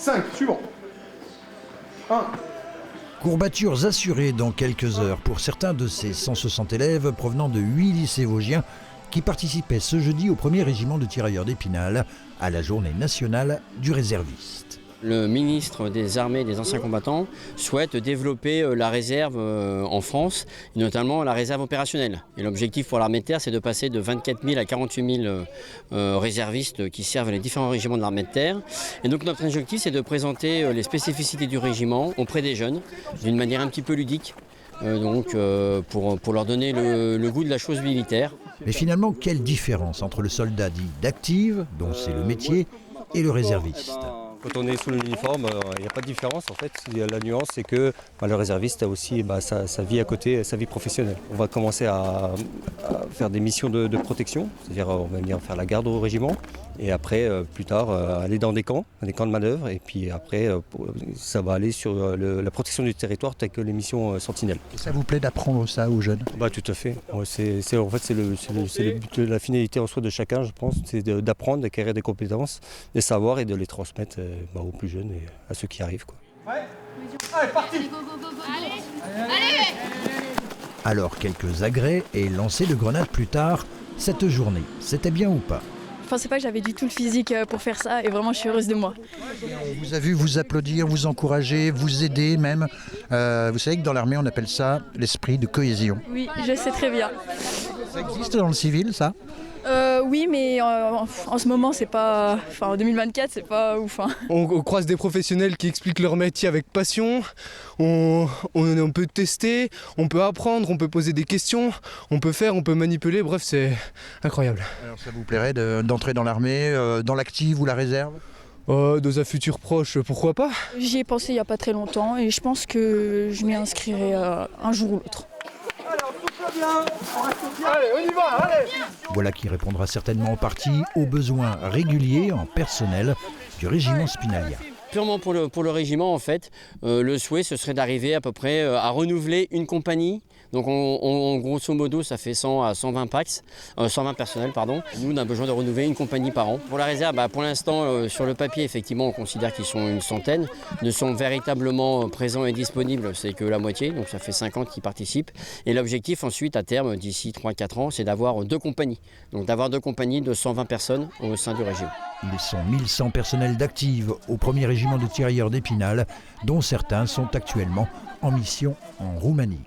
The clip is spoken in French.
5, suivant. 1. Courbatures assurées dans quelques heures pour certains de ces 160 élèves provenant de 8 lycées vosgiens qui participaient ce jeudi au 1er régiment de tirailleurs d'Épinal à la journée nationale du réserviste. Le ministre des Armées et des Anciens Combattants souhaite développer la réserve en France, et notamment la réserve opérationnelle. Et l'objectif pour l'armée de terre, c'est de passer de 24 000 à 48 000 réservistes qui servent les différents régiments de l'armée de terre. Et donc notre objectif, c'est de présenter les spécificités du régiment auprès des jeunes, d'une manière un petit peu ludique, pour leur donner le goût de la chose militaire. Mais finalement, quelle différence entre le soldat dit d'active, dont c'est le métier, et le réserviste ? Quand on est sous l'uniforme, il n'y a pas de différence en fait. La nuance, c'est que le réserviste a aussi sa vie à côté, sa vie professionnelle. On va commencer à faire des missions de protection, c'est-à-dire on va venir faire la garde au régiment et après, plus tard, aller dans des camps de manœuvre et puis après, ça va aller sur la protection du territoire telles que les missions sentinelles. Et ça vous plaît d'apprendre ça aux jeunes ? Tout à fait. C'est le but de la finalité en soi de chacun, je pense, c'est d'apprendre, d'acquérir des compétences, des savoirs et de les transmettre aux plus jeunes et à ceux qui arrivent. Ouais. Allez, parti. Allez. Alors quelques agrès et lancers de grenades plus tard, cette journée, c'était bien ou pas ? Je pensais pas que j'avais du tout le physique pour faire ça et vraiment je suis heureuse de moi. On vous a vu vous applaudir, vous encourager, vous aider même. Vous savez que dans l'armée on appelle ça l'esprit de cohésion. Oui, je sais très bien. Ça existe dans le civil ça ? Oui, mais en ce moment, c'est pas. Enfin, en 2024, c'est pas ouf. Hein. On croise des professionnels qui expliquent leur métier avec passion. On peut tester, on peut apprendre, on peut poser des questions, on peut faire, on peut manipuler. Bref, c'est incroyable. Alors, ça vous plairait d'entrer dans l'armée, dans l'active ou la réserve ? Dans un futur proche, pourquoi pas ? J'y ai pensé il y a pas très longtemps et je pense que je m'y inscrirai un jour ou l'autre. Allez, on y va, allez. Voilà qui répondra certainement en partie aux besoins réguliers en personnel du régiment Spinalia. Purement pour le régiment, en fait, le souhait, ce serait d'arriver à peu près à renouveler une compagnie. Donc, grosso modo, ça fait 100 à 120 personnels, pardon. Nous, on a besoin de renouveler une compagnie par an. Pour la réserve, pour l'instant, sur le papier, effectivement, on considère qu'ils sont une centaine. Ne sont véritablement présents et disponibles, c'est que la moitié. Donc, ça fait 50 qui participent. Et l'objectif, ensuite, à terme, d'ici 3-4 ans, c'est d'avoir 2 compagnies. Donc, d'avoir 2 compagnies de 120 personnes au sein du régime. Ils sont 1100 personnels d'active au 1er régiment de tirailleurs d'Épinal, dont certains sont actuellement en mission en Roumanie.